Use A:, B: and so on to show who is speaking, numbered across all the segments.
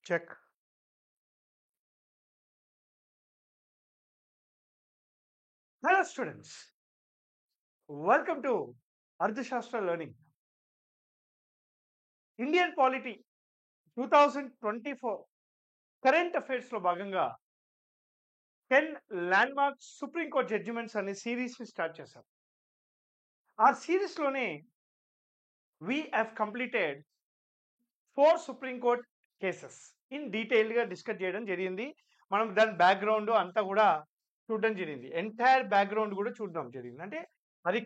A: Check. Hello students, welcome to Ardhashastra Learning. Indian Polity 2024 current అఫైర్స్లో భాగంగా 10 landmark supreme court judgements అనే సిరీస్ని start చేశాం. ఆ సిరీస్లోనే we have completed 4 supreme court cases in డీటెయిల్గా discuss చేయడం జరిగింది. మనం దాని బ్యాక్గ్రౌండ్ అంతా కూడా చూడడం జరిగింది. ఎంటైర్ బ్యాక్గ్రౌండ్ కూడా చూడడం జరిగింది. అంటే అది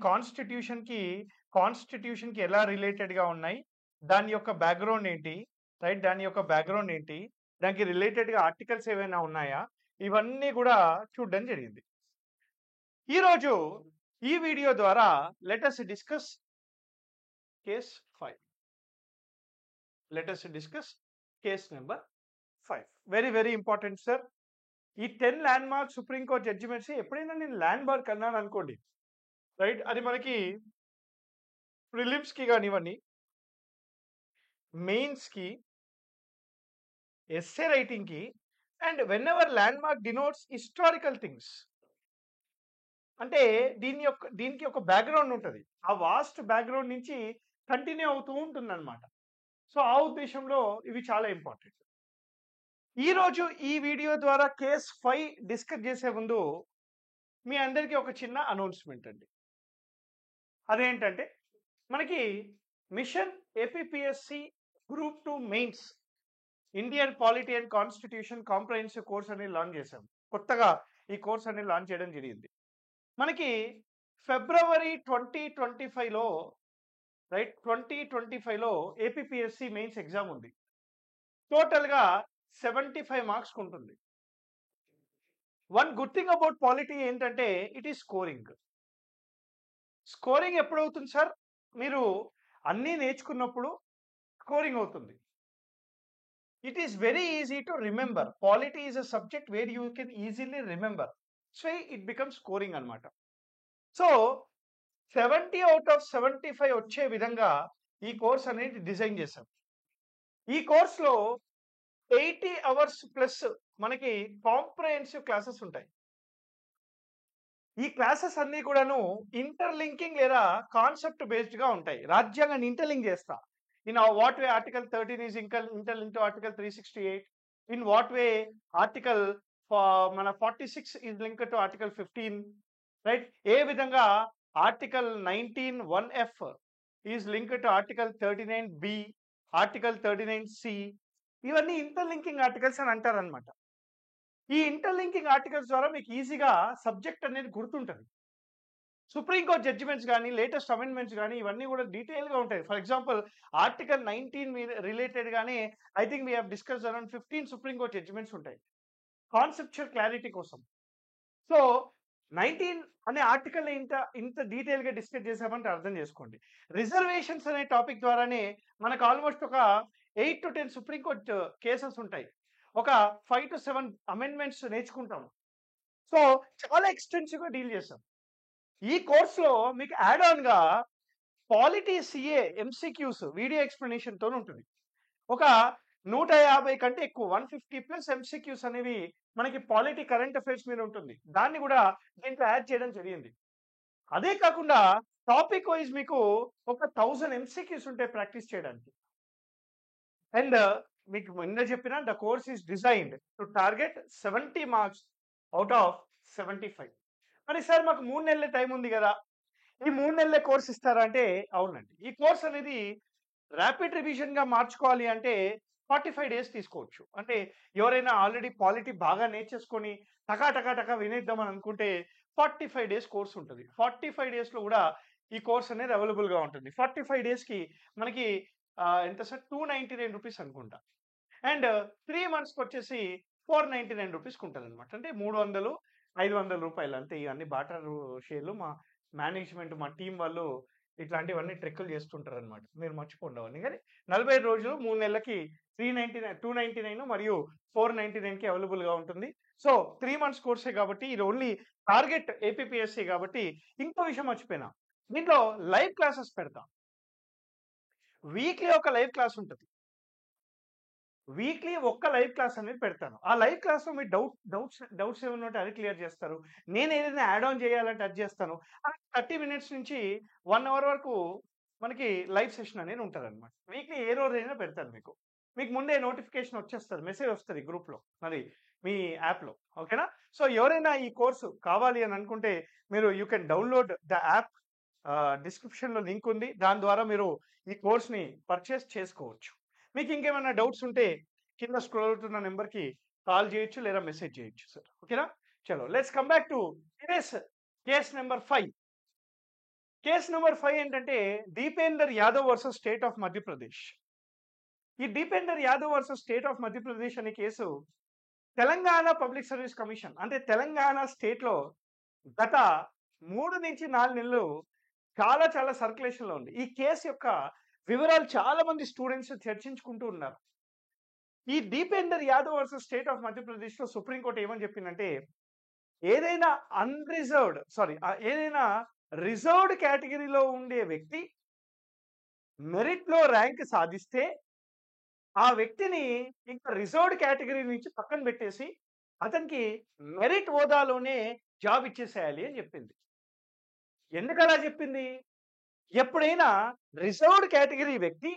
A: కాన్స్టిట్యూషన్కి ఎలా రిలేటెడ్గా ఉన్నాయి, దాని యొక్క బ్యాక్గ్రౌండ్ ఏంటి, రైట్, దాని యొక్క బ్యాక్గ్రౌండ్ ఏంటి, దానికి రిలేటెడ్గా ఆర్టికల్స్ ఏమైనా ఉన్నాయా, ఇవన్నీ కూడా చూడడం జరిగింది. ఈరోజు ఈ వీడియో ద్వారా let us discuss case 5. Let us discuss case number 5. Very very important sir. ఈ 10 ల్యాండ్మార్క్ సుప్రీంకోర్టు జడ్జిమెంట్స్ ఎప్పుడైనా నేను ల్యాండ్మార్క్ అన్నాను అనుకోండి, రైట్, అది మనకి ప్రిలిమ్స్కి కానివ్వండి, మెయిన్స్కి, ఎస్సే రైటింగ్కి, and whenever landmark denotes historical things, అంటే దీనికి ఒక బ్యాక్గ్రౌండ్ ఉంటుంది. ఆ వాస్ట్ బ్యాక్గ్రౌండ్ నుంచి కంటిన్యూ అవుతూ ఉంటుంది అనమాట. సో ఆ ఉద్దేశంలో ఇవి చాలా ఇంపార్టెంట్. ఈరోజు ఈ వీడియో ద్వారా కేస్ 5 డిస్కస్ చేసే ముందు మీ అందరికీ ఒక చిన్న అనౌన్స్మెంట్ అండి. అదేంటంటే మనకి mission APPSC group 2 mains Indian polity and constitution comprehensive course అనేది లాంచ్ చేశాం. కొత్తగా ఈ కోర్స్ అనేది లాంచ్ చేయడం జరిగింది. మనకి ఫిబ్రవరి 2025లో, రైట్, 2025లో ఏపీపీఎస్సి మెయిన్స్ ఎగ్జామ్ ఉంది. టోటల్గా 75 మార్క్స్ ఉంటుంది. One good thing about polity ఏంటంటే ఇట్ ఈస్ స్కోరింగ్. స్కోరింగ్ ఎప్పుడు అవుతుంది సార్? మీరు అన్నీ నేర్చుకున్నప్పుడు స్కోరింగ్ అవుతుంది. It is very easy to remember. Polity is a subject where you can easily remember. So it becomes scoring అనమాట. So 70 out of 75 వచ్చే విధంగా ఈ కోర్స్ అనేది డిజైన్ చేశాం. ఈ కోర్స్లో 80 hours ప్లస్ మనకి కాంప్రహెన్సివ్ క్లాసెస్ ఉంటాయి. ఈ క్లాసెస్ అన్ని కూడాను ఇంటర్లింకింగ్ లేదా కాన్సెప్ట్ బేస్డ్ గా ఉంటాయి. రాజ్యాంగాన్ని ఇంటర్లింక్ చేస్తా. In what way article 13 is interlink to article 368. In what way article మన 46 is link to article 15, right. ఏ విధంగా article 19(1)(f) is link to article 39(b), article 39(c). ఇవన్నీ ఇంటర్లింకింగ్ ఆర్టికల్స్ అని అంటారు అనమాట. ఈ ఇంటర్లింకింగ్ ఆర్టికల్స్ ద్వారా మీకు ఈజీగా సబ్జెక్ట్ అనేది గుర్తుంటుంది. సుప్రీంకోర్టు జడ్జిమెంట్స్ కానీ, లేటెస్ట్ అమెండ్మెంట్స్ కానీ, ఇవన్నీ కూడా డీటెయిల్గా ఉంటాయి. ఫర్ ఎగ్జాంపుల్ ఆర్టికల్ 19 రిలేటెడ్ గానే I think we have discuss around 15 Supreme Court judgements ఉంటాయి కాన్సెప్చువల్ క్లారిటీ కోసం. సో 19 అనే ఆర్టికల్ ఇంత డీటెయిల్ గా డిస్కస్ చేసామంటే అర్థం చేసుకోండి. రిజర్వేషన్స్ అనే టాపిక్ ద్వారానే మనకు ఆల్మోస్ట్ ఒక 8 to 10 సుప్రీంకోర్టు కేసెస్ ఉంటాయి. ఒక 5 to 7 అమెండ్మెంట్స్ నేర్చుకుంటాం. సో చాలా ఎక్స్టెన్సివ్ గా డీల్ చేస్తాం. ఈ కోర్సులో మీకు యాడ్ ఆన్ గా polity CA MCQs video explanation తో ఉంటుంది. ఒక 150 కంటే ఎక్కువ 150+ ఎంసీక్యూస్ అనేవి మనకి పాలిటీ కరెంట్ అఫైర్స్ మీద ఉంటుంది. దాన్ని కూడా దీంట్లో యాడ్ చేయడం జరిగింది. అదే కాకుండా టాపిక్ వైజ్ మీకు ఒక 1000 ఎంసీక్యూస్ ఉంటాయి ప్రాక్టీస్ చేయడానికి. అండ్ మీకు ముందే చెప్పిన the course is designed to target 70 marks out of 75. మరి సార్ మాకు 3 నెలల టైం ఉంది కదా, ఈ 3 నెలల కోర్స్ ఇస్తారా అంటే అవునండి. ఈ కోర్స్ అనేది ర్యాపిడ్ రివిజన్ గా మార్చుకోవాలి అంటే 45 days తీసుకోవచ్చు. అంటే ఎవరైనా ఆల్రెడీ పాలిటీ బాగా నేర్చేసుకొని టకా వినేద్దామని అనుకుంటే 45 days కోర్స్ ఉంటుంది. 45 daysలో కూడా ఈ కోర్స్ అనేది అవైలబుల్గా ఉంటుంది. 45 daysకి మనకి ఎంత సార్, 299 రూపీస్ అనుకుంటా. అండ్ 3 monthsకి వచ్చేసి 499 రూపీస్కి ఉంటుంది అనమాట. అంటే 300-500 రూపాయలు అంతే. ఇవన్నీ బాటర్ షేర్లు మా మేనేజ్మెంట్, మా టీం వాళ్ళు ఇట్లాంటివన్నీ ట్రిక్కులు చేస్తుంటారు అనమాట. మీరు మర్చిపోండి. కానీ 45 రోజులు 3 నెలలకి 299 మరియు 499కి అవైలబుల్గా ఉంటుంది. సో 3 months కోర్సే కాబట్టి ఇది ఓన్లీ టార్గెట్ ఏపీపీఎస్సీ కాబట్టి. ఇంకో విషయం మర్చిపోయినా, దీంట్లో లైవ్ క్లాసెస్ పెడతాం. వీక్లీ ఒక లైవ్ క్లాస్ ఉంటుంది. వీక్లీ ఒక్క లైవ్ క్లాస్ అనేది పెడతాను. ఆ లైవ్ క్లాస్‌లో మీ డౌట్స్ ఏమైనా ఉంటే అది క్లియర్ చేస్తారు. నేను ఏదైనా యాడ్ ఆన్ చేయాలంటే అది చేస్తాను. అలా 30 మినిట్స్ నుంచి 1 అవర్ వరకు మనకి లైవ్ సెషన్ అనేది ఉంటదన్నమాట. వీక్లీ ఏ రోజైనా పెడతాను మీకు. మీకు ముందే నోటిఫికేషన్ వచ్చేస్తది. మెసేజ్ వస్తది గ్రూప్‌లో. మరి మీ యాప్‌లో. ఓకేనా? సో, ఎవరైనా ఈ కోర్సు కావాలి అని అనుకుంటే మీరు you can download the app. డిస్క్రిప్షన్‌లో లింక్ ఉంది. దాని ద్వారా మీరు ఈ కోర్స్‌ని పర్చేస్ చేసుకోవచ్చు. మీకు ఇంకేమైనా డౌట్స్ ఉంటే కింద స్క్రోల్ అవుతున్న నెంబర్‌కి కాల్ చేయొచ్చు లేదా మెసేజ్ చేయొచ్చు సార్. ఓకేనా? చలో let's come back to case number 5. Case number 5 ఏంటంటే Dipender Yadav versus state of Madhya Pradesh. ఈ Dipender Yadav versus state of Madhya Pradesh అనే case Telangana public service commission అంటే తెలంగాణ స్టేట్‌లో గత 3-4 నెలలు చాలా సర్క్యులేషన్‌లో ఉంది. ఈ కేసు యొక్క వివరాలు చాలా మంది స్టూడెంట్స్ చర్చించుకుంటూ ఉన్నారు. ఈ Dipender Yadav versus state of మధ్యప్రదేశ్‌లో సుప్రీం కోర్ట్ ఏమని చెప్పిందంటే ఏదైనా ఏదైనా రిజర్వ్డ్ కేటగిరీలో ఉండే వ్యక్తి మెరిట్‌లో ర్యాంక్ సాధిస్తే ఆ వ్యక్తిని ఇంకా రిజర్వ్డ్ కేటగిరీ నుంచి పక్కన పెట్టేసి అతనికి మెరిట్ హోదాలోనే జాబ్ ఇచ్చేసేయాలి అని చెప్పింది. ఎందుకలా చెప్పింది? ఎప్పుడైనా రిజర్వ్డ్ కేటగిరీ వ్యక్తి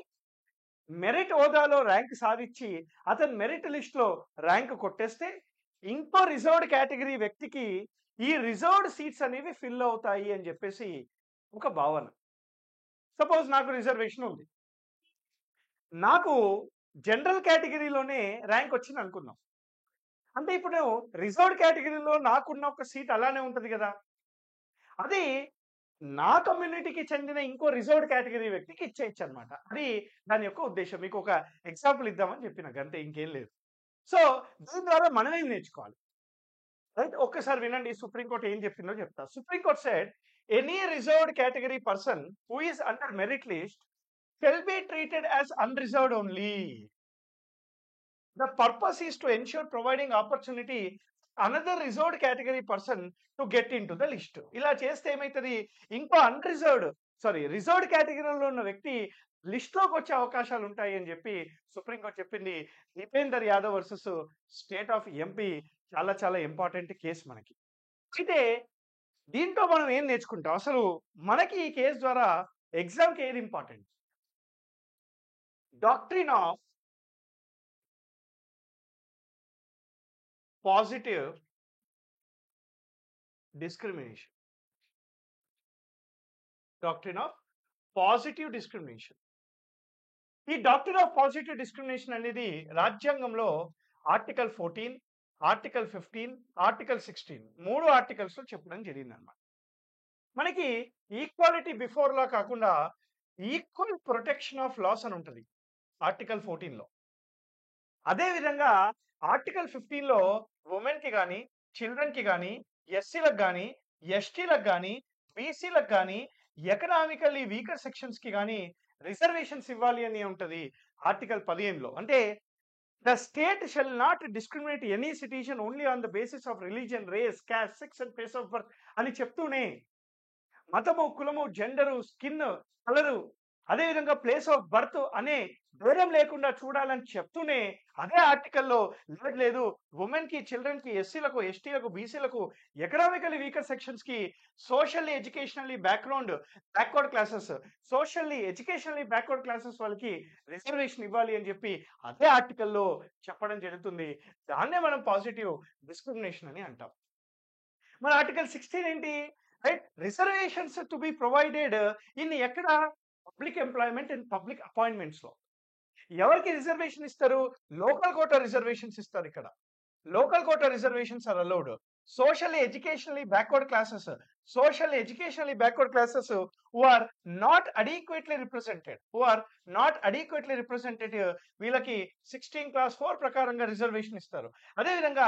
A: మెరిట్ హోదాలో ర్యాంక్ సాధించి అతను మెరిట్ లిస్ట్‌లో ర్యాంక్ కొట్టేస్తే ఇంకో రిజర్వ్డ్ కేటగిరీ వ్యక్తికి ఈ రిజర్వ్డ్ సీట్స్ అనేవి ఫిల్ అవుతాయి అని చెప్పేసి ఒక భావన. సపోజ్ నాకు రిజర్వేషన్ ఉంది. నాకు జనరల్ కేటగిరీలోనే ర్యాంక్ వచ్చింది అనుకుందాం. అంటే ఇప్పుడు రిజర్వ్డ్ కేటగిరీలో నాకున్న ఒక సీట్ అలానే ఉంటది కదా! అది నా కమ్యూనిటీకి చెందిన ఇంకో రిజర్వ్డ్ కేటగిరీ వ్యక్తికి ఇచ్చేయొచ్చనమాట. అది దాని యొక్క ఉద్దేశ్యం. మీకు ఒక ఎగ్జాంపుల్ ఇద్దామని చెప్పిన గంతే ఇంకేం లేదు. సో, దీని ద్వారా మనమేం నేర్చుకోవాలి? రైట్? ఒక్కసారి వినండి సుప్రీం కోర్ట్ ఏం చెప్పిందో చెప్తా. Supreme court said any reserved category person who is under merit list shall be treated as unreserved only. The purpose is to ensure providing opportunity another reserved category person to get into the list. ఇలా చేస్తే ఏమైతది ఇంకో reserved కేటగిరీలో ఉన్న వ్యక్తి list లోకి వచ్చే అవకాశాలు ఉంటాయి అని చెప్పి సుప్రీంకోర్టు చెప్పింది. Deepender Yadav versus state of MP చాలా ఇంపార్టెంట్ కేసు మనకి. అయితే దీంట్లో మనం ఏం నేర్చుకుంటాం? అసలు మనకి ఈ కేసు ద్వారా ఎగ్జామ్కి ఏది important? Doctrine of positive discrimination. Doctrine of positive discrimination. ఈ డాక్ట్రిన్ ఆఫ్ పాజిటివ్ డిస్క్రిమినేషన్ అనేది రాజ్యాంగంలో ఆర్టికల్ 14, ఆర్టికల్ 15, ఆర్టికల్ 16 3 ఆర్టికల్స్ లో చెప్పడం జరిగింది అనమాట. మనకి ఈక్వాలిటీ బిఫోర్ లా కాకుండా ఈక్వల్ ప్రొటెక్షన్ ఆఫ్ లాస్ అని ఉంటుంది ఆర్టికల్ 14 లో. అదే విధంగా ఆర్టికల్ 15 లో ఉమెన్ కి కానీ చిల్డ్రన్ కి కానీ ఎస్సీలకు కానీ ఎస్టీలకు కానీ బీసీలకు కానీ ఎకనామికల్లీ వీకర్ సెక్షన్స్ కి కానీ రిజర్వేషన్స్ ఇవ్వాలి అని ఉంటది ఆర్టికల్ 15 లో. అంటే the state shall not discriminate any citizen only on the basis of religion, race, caste, sex and place of birth అని చెప్తూనే మతము, కులము, జెండరు, స్కిన్ కలరు, అదేవిధంగా ప్లేస్ ఆఫ్ బర్త్ అనే భేదం లేకుండా చూడాలని చెప్తూనే అదే ఆర్టికల్లో లేదు ఉమెన్ కి, చిల్డ్రన్ కి, ఎస్సీలకు, ఎస్టీలకు, బీసీలకు, ఎకనామికల్లీ వీకర్ సెక్షన్స్ కి, సోషల్లీ ఎడ్యుకేషనల్లీ బ్యాక్వర్డ్ క్లాసెస్ వాళ్ళకి రిజర్వేషన్ ఇవ్వాలి అని చెప్పి అదే ఆర్టికల్లో చెప్పడం జరుగుతుంది. దాన్నే మనం పాజిటివ్ డిస్క్రిమినేషన్ అని అంటాం. మన ఆర్టికల్ 16 ఏంటి? Right, reservations to be provided in ఎక్కడ? Public employment and public appointments లో. ఎవరికి రిజర్వేషన్ ఇస్తారు? లోకల్ కోటా రిజర్వేషన్స్ ఇస్తారు. ఇక్కడ local quota reservations are allowed. Socially educationally backward classes who are not adequately represented వీళ్ళకి 16 class 4 ప్రకారంగా reservation ఇస్తారు. అదేవిధంగా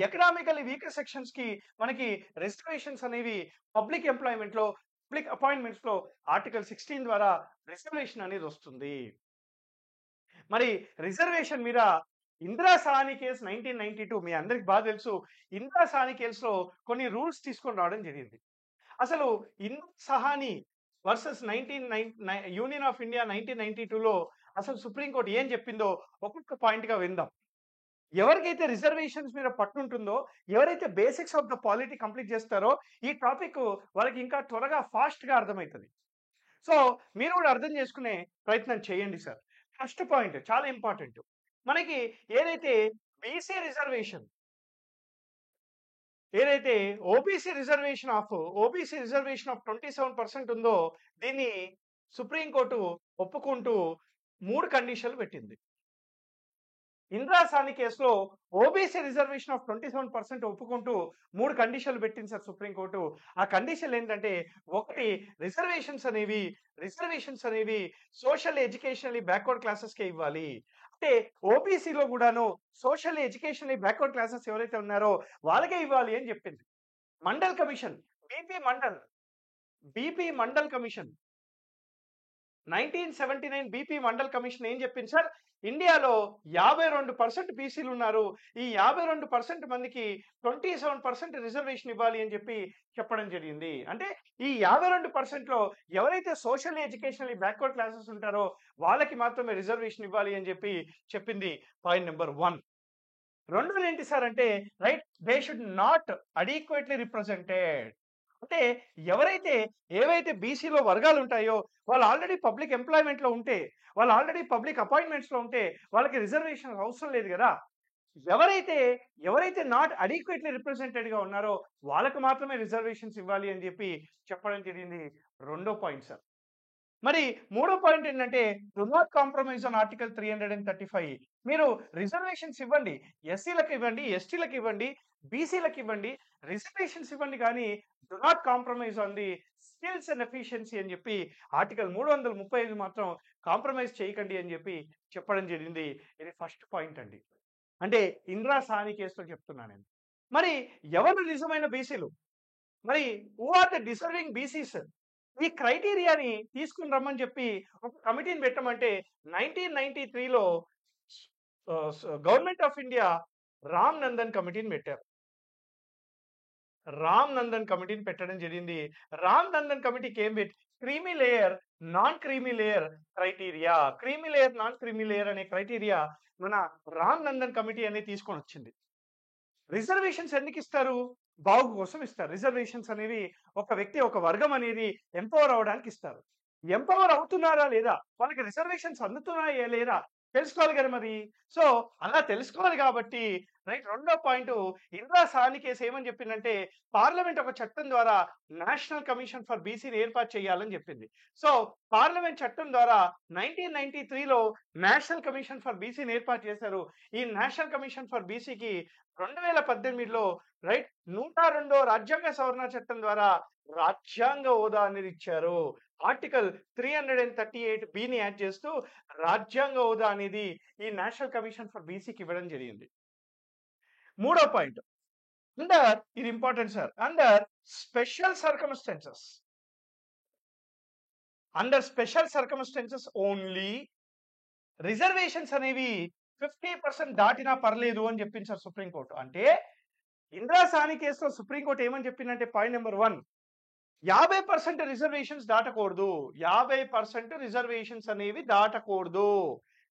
A: ఎకనామికల్లీ వీకర్ సెక్షన్స్ కి మనకి రిజర్వేషన్స్ అనేవి పబ్లిక్ ఎంప్లాయ్మెంట్ లో, పబ్లిక్ అపాయింట్మెంట్స్ లో ఆర్టికల్ 16 ద్వారా రిజర్వేషన్ అనేది వస్తుంది. మరి రిజర్వేషన్ మీద ఇందిరా సాహ్ని కేసు 1992 మీ అందరికి బాగా తెలుసు. ఇందిరా సాహ్ని కేసులో కొన్ని రూల్స్ తీసుకొని రావడం జరిగింది. అసలు Indira Sawhney versus union of India 1992లో అసలు సుప్రీంకోర్టు ఏం చెప్పిందో ఒక్కొక్క పాయింట్గా విందాం. ఎవరికైతే రిజర్వేషన్స్ మీద పట్టుంటుందో, ఎవరైతే basics of the polity complete చేస్తారో ఈ టాపిక్ వాళ్ళకి ఇంకా త్వరగా ఫాస్ట్గా అర్థమవుతుంది. సో మీరు కూడా అర్థం చేసుకునే ప్రయత్నం చేయండి సార్. ఫస్ట్ పాయింట్ చాలా ఇంపార్టెంట్. మనకి ఏదైతే బీసీ రిజర్వేషన్, ఏదైతే ఓబీసీ రిజర్వేషన్ ఆఫ్ 27% ఉందో దీన్ని సుప్రీంకోర్టు ఒప్పుకుంటూ 3 కండిషన్లు పెట్టింది. ఇందిరా సాని కేసులో ఓబీసీ రిజర్వేషన్ ఆఫ్ 27% ఒప్పుకుంటూ 3 కండిషన్లు పెట్టింది సార్ సుప్రీంకోర్టు. ఆ కండిషన్లు ఏంటంటే, ఒకటి రిజర్వేషన్స్ అనేవి సోషల్ ఎడ్యుకేషనల్లీ బ్యాక్వర్డ్ క్లాసెస్కే ఇవ్వాలి. అంటే ఓబీసీలో కూడాను సోషల్ ఎడ్యుకేషనల్లీ బ్యాక్వర్డ్ క్లాసెస్ ఎవరైతే ఉన్నారో వాళ్ళకే ఇవ్వాలి అని చెప్పింది. Mandal commission, BP mandal commission 1979 BP mandal commission ఏం చెప్పింది సార్, ఇండియాలో 52% బీసీలు ఉన్నారు. ఈ 52% మందికి 27% రిజర్వేషన్ ఇవ్వాలి అని చెప్పడం జరిగింది. అంటే ఈ 52%లో ఎవరైతే సోషల్ ఎడ్యుకేషనల్లీ బ్యాక్వర్డ్ క్లాసెస్ ఉంటారో వాళ్ళకి మాత్రమే రిజర్వేషన్ ఇవ్వాలి అని చెప్పింది పాయింట్ నెంబర్ 1. రెండోది ఏంటి సార్ అంటే, right, they should not adequately represented. అంటే ఎవరైతే ఏవైతే బీసీలో వర్గాలు ఉంటాయో వాళ్ళు ఆల్రెడీ పబ్లిక్ ఎంప్లాయ్మెంట్ లో ఉంటే, వాళ్ళు ఆల్రెడీ పబ్లిక్ అపాయింట్మెంట్స్ లో ఉంటే వాళ్ళకి రిజర్వేషన్ అవసరం లేదు కదా. ఎవరైతే నాట్ అడిక్వేట్లీ రిప్రజెంటెడ్ గా ఉన్నారో వాళ్ళకి మాత్రమే రిజర్వేషన్స్ ఇవ్వాలి అని చెప్పడం జరిగింది. రెండో పాయింట్ సార్. మరి మూడో పాయింట్ ఏంటంటే, do not compromise on article 335. మీరు రిజర్వేషన్స్ ఇవ్వండి, ఎస్సీలకు ఇవ్వండి, ఎస్టీలకు ఇవ్వండి, బీసీలకు ఇవ్వండి, రిజర్వేషన్స్ ఇవ్వండి, కానీ do not compromise on the skills and efficiency అని ఆర్టికల్ 335 మాత్రం కాంప్రమైజ్ చేయకండి అని చెప్పడం జరిగింది. ఇది ఫస్ట్ పాయింట్ అండి. అంటే ఇందిరా సాని కేసులో చెప్తున్నాను నేను. మరి ఎవరు నిజమైన బీసీలు, మరి who are the deserving BCs, ఈ క్రైటీరియాని తీసుకుని రమ్మని ఒక కమిటీని పెట్టమంటే 1993లో government of India Ram Nandan కమిటీని పెట్టారు. రామ్ నందన్ కమిటీని పెట్టడం జరిగింది. రామ్ నందన్ కమిటీకి ఏం creamy layer, non creamy layer criteria, creamy layer, non creamy layer అనే క్రైటీరియా మన రామ్ నందన్ కమిటీ అనేది తీసుకొని వచ్చింది. రిజర్వేషన్స్ ఎందుకు ఇస్తారు? బాగు కోసం ఇస్తారు. రిజర్వేషన్స్ అనేవి ఒక వ్యక్తి, ఒక వర్గం అనేది ఎంపవర్ అవడానికి ఇస్తారు. ఎంపవర్ అవుతున్నారా లేదా, వాళ్ళకి రిజర్వేషన్స్ అందుతున్నాయా లేదా తెలుసుకోవాలి కదా మరి. సో అలా తెలుసుకోవాలి కాబట్టి రైట్. రెండో పాయింట్, ఇందిరా సాని కేసు ఏమని చెప్పిందంటే, పార్లమెంట్ ఒక చట్టం ద్వారా నేషనల్ కమిషన్ ఫర్ బీసీని ఏర్పాటు చేయాలని చెప్పింది. సో పార్లమెంట్ చట్టం ద్వారా 1993లో నేషనల్ కమిషన్ ఫర్ బీసీని ఏర్పాటు చేశారు. ఈ నేషనల్ కమిషన్ ఫర్ బీసీకి 2018లో రైట్ 102వ రాజ్యాంగ సవరణ చట్టం ద్వారా రాజ్యాంగ హోదా అనేది ఇచ్చారు. ఆర్టికల్ 338(b)ని యాడ్ చేస్తూ రాజ్యాంగ హోదా అనేది ఈ నేషనల్ కమిషన్ ఫర్ బీసీకి ఇవ్వడం జరిగింది. మూడో పాయింట్, ఇది important sir, under special circumstances only reservations అనేవి 50% దాటినా పర్లేదు అని చెప్పింది సార్ సుప్రీంకోర్టు. అంటే ఇందిరా సాని కేసులో సుప్రీంకోర్టు ఏమని చెప్పిందంటే, పాయింట్ నెంబర్ 1, 50% రిజర్వేషన్స్ దాటకూడదు. 50% రిజర్వేషన్స్ అనేవి దాటకూడదు,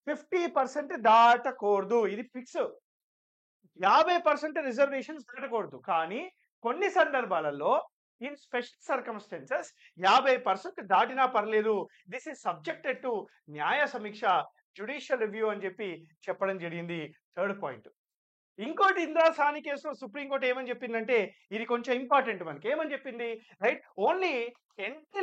A: 50% దాటకూడదు, ఇది ఫిక్స్. 50% రిజర్వేషన్స్ దాటకూడదు. కానీ కొన్ని సందర్భాలలో ఇన్ స్పెషల్ సర్కమ్స్టెన్సెస్ 50% దాటినా పర్లేదు. దిస్ ఈస్ సబ్జెక్టెడ్ టు న్యాయ సమీక్ష, జ్యుడిషియల్ రివ్యూ అని చెప్పడం జరిగింది. Third point. ఇంకోటి, ఇందిరా సాని కేసులో సుప్రీంకోర్టు ఏమని చెప్పిందంటే, ఇది కొంచెం ఇంపార్టెంట్ మనకి. ఏమని చెప్పింది, రైట్, ఓన్లీ ఎంట్రీ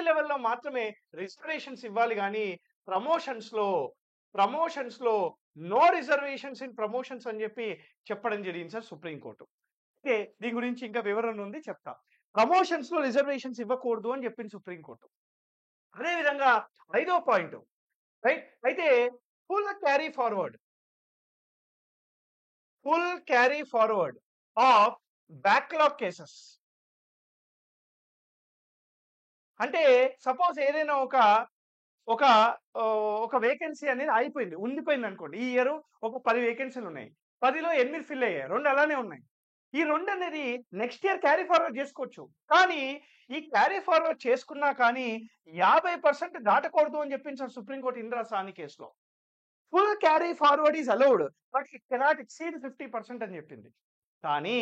A: లెవెల్లో మాత్రమే రిజర్వేషన్స్ ఇవ్వాలి, కానీ ప్రమోషన్స్ లో నో రిజర్వేషన్స్ ఇన్ ప్రమోషన్స్ అని చెప్పడం జరిగింది సార్ సుప్రీంకోర్టు. అయితే దీని గురించి ఇంకా వివరణ ఉంది, చెప్తా. ప్రమోషన్స్ లో రిజర్వేషన్స్ ఇవ్వకూడదు అని చెప్పింది సుప్రీంకోర్టు. అదేవిధంగా ఐదో పాయింట్, రైట్, అయితే full carry forward of backlog cases. అంటే సపోజ్ ఏదైనా ఒక వేకెన్సీ అనేది అయిపోయింది, ఉండిపోయింది అనుకోండి. ఈ ఇయర్ ఒక 10 వేకెన్సీలు ఉన్నాయి, 10లో 8 ఫిల్ అయ్యాయి, 2 అలానే ఉన్నాయి. ఈ 2 అనేది నెక్స్ట్ ఇయర్ క్యారీ ఫార్వర్డ్ చేసుకోవచ్చు. కానీ ఈ క్యారీ ఫార్వర్డ్ చేసుకున్నా కానీ 50% దాటకూడదు అని చెప్పించారు సుప్రీంకోర్టు ఇందిరా సాహ్ని కేసులో. Full carry forward is allowed but it cannot exceed 50% అని చెప్పింది. కానీ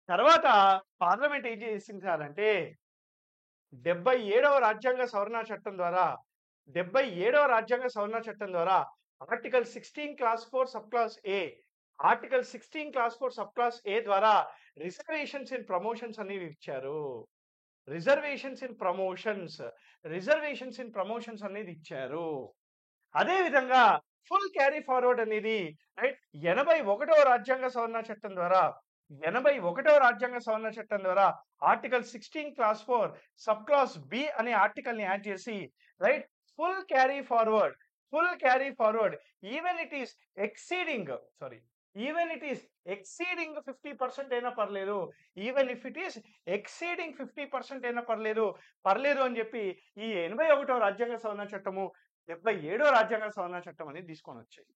A: తర్వాత పార్లమెంట్ ఏం చేసిందంటే 77వ రాజ్యాంగ సవరణ చట్టం ద్వారా 77వ రాజ్యాంగ సవరణ చట్టం ద్వారా ఆర్టికల్ 16 క్లాస్ 4 సబ్ క్లాస్ ఏ ఆర్టికల్ 16 క్లాస్ 4 సబ్ క్లాస్ ఏ ద్వారా రిజర్వేషన్స్ ఇన్ ప్రమోషన్స్ అనేవి ఇచ్చారు. రిజర్వేషన్స్ ఇన్ ప్రమోషన్స్ అనేది ఇచ్చారు. అదే విధంగా ఫుల్ క్యారీ ఫార్వర్డ్ అనేది రైట్ 81వ రాజ్యాంగ సవరణ చట్టం ద్వారా 81వ రాజ్యాంగ సవరణ చట్టం ద్వారా article 16 clause 4 sub clause B అనే ఆర్టికల్ ని యాడ్ చేసి right full carry forward even it is exceeding 50% అయినా పర్లేదు, even if it is exceeding 50% అయినా పర్లేదు అని చెప్పి ఈ 81వ రాజ్యాంగ సవరణ చట్టము 77వ రాజ్యాంగ సవరణ చట్టం అనేది తీసుకొని వచ్చాయి.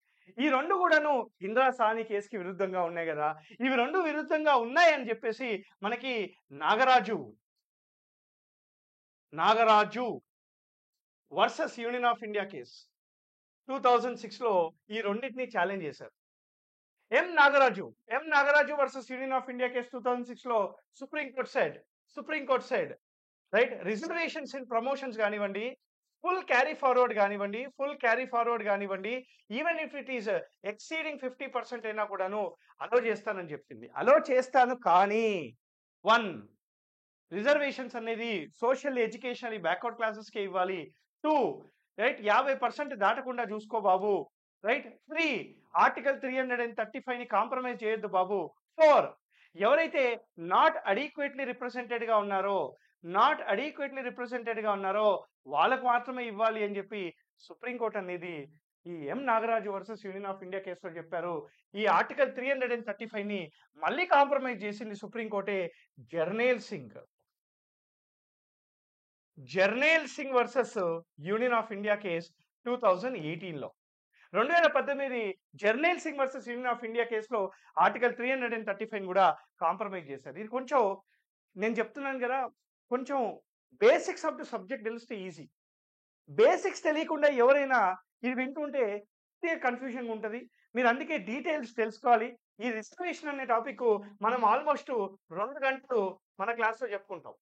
A: ఈ రెండు కూడాను ఇందిరా సాహ్ని కేసుకి విరుద్ధంగా ఉన్నాయి కదా. ఇవి రెండు విరుద్ధంగా ఉన్నాయని చెప్పేసి మనకి Nagaraju versus union of India case 2006లో ఈ రెండింటిని ఛాలెంజ్ చేశారు. M Nagaraju versus union of India case 2006లో supreme court said right reservations in promotions కానివ్వండి, ఫుల్ క్యారీ ఫార్వర్డ్ కానివ్వండి, even if it is exceeding 50% అయినా కూడాను అలో చేస్తానని చెప్పింది. అలో చేస్తాను కానీ 1 రిజర్వేషన్స్ అనేది సోషల్ ఎడ్యుకేషన్ బ్యాక్వర్డ్ క్లాసెస్ కే ఇవ్వాలి. 2 రైట్ 50% దాటకుండా చూసుకో బాబు. రైట్ 3 ఆర్టికల్ 335 ని కాంప్రమైజ్ చేయొద్దు బాబు. 4 ఎవరైతే నాట్ అడిక్వేట్లీ రిప్రజెంటెడ్ గా ఉన్నారో వాళ్ళకు మాత్రమే ఇవ్వాలి అని చెప్పి సుప్రీంకోర్టు అనేది ఈ M Nagaraju versus union of India కేసులో చెప్పారు. ఈ ఆర్టికల్ 335 ని మళ్ళీ కాంప్రమైజ్ చేసింది సుప్రీంకోర్టే. Jarnail Singh versus union of India case 2018లో 2018 Jarnail Singh versus union of India కేసులో ఆర్టికల్ 335 కూడా కాంప్రమైజ్ చేశారు. ఇది కొంచెం నేను చెప్తున్నాను కదా, కొంచెం బేసిక్స్ ఆఫ్ ద సబ్జెక్ట్ తెలిస్తే ఈజీ. బేసిక్స్ తెలియకుండా ఎవరైనా ఇది వింటుంటే కన్ఫ్యూజన్ ఉంటుంది. మీరు అందుకే డీటెయిల్స్ తెలుసుకోవాలి. ఈ రిజర్వేషన్ అనే టాపిక్ మనం ఆల్మోస్ట్ 2 గంటలు మన క్లాస్లో చెప్పుకుంటాం.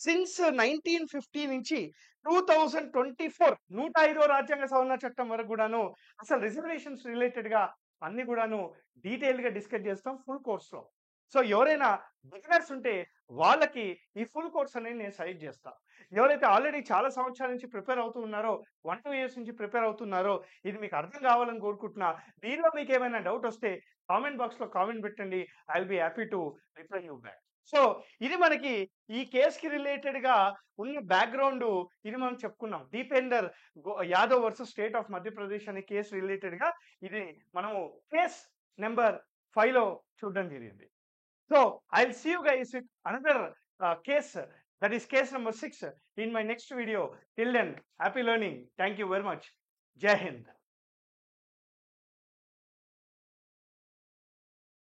A: సిన్స్ 1950 నుంచి 2024 105వ రాజ్యాంగ సవరణ చట్టం వరకు కూడాను అసలు రిజర్వేషన్స్ రిలేటెడ్ గా అన్ని కూడాను డీటెయిల్ గా డిస్కస్ చేస్తాం ఫుల్ కోర్స్ లో. సో ఎవరైనా బిగినర్స్ ఉంటే వాళ్ళకి ఈ ఫుల్ కోర్స్ అనేది నేను సజెస్ట్ చేస్తాను. ఎవరైతే ఆల్రెడీ చాలా సంవత్సరాల నుంచి ప్రిపేర్ అవుతూ ఉన్నారో 1-2 years నుంచి ప్రిపేర్ అవుతున్నారో ఇది మీకు అర్థం కావాలని కోరుకుంటున్నా. దీనిలో మీకు ఏమైనా డౌట్ వస్తే కామెంట్ బాక్స్ లో కామెంట్ పెట్టండి. I will be happy to reply you back. So ఇది మనకి ఈ కేసుకి రిలేటెడ్ గా ఉన్న బ్యాక్గ్రౌండ్. ఇది మనం చెప్పుకున్నాం. Deepender Yadav versus state of Madhya Pradesh అనే కేసు రిలేటెడ్ గా ఇది మనము కేస్ నెంబర్ 5లో చూడడం జరిగింది. So I'll see you guys with another case, that is case number 6 in my next video. Till then, happy learning. Thank you very much. Jai Hind.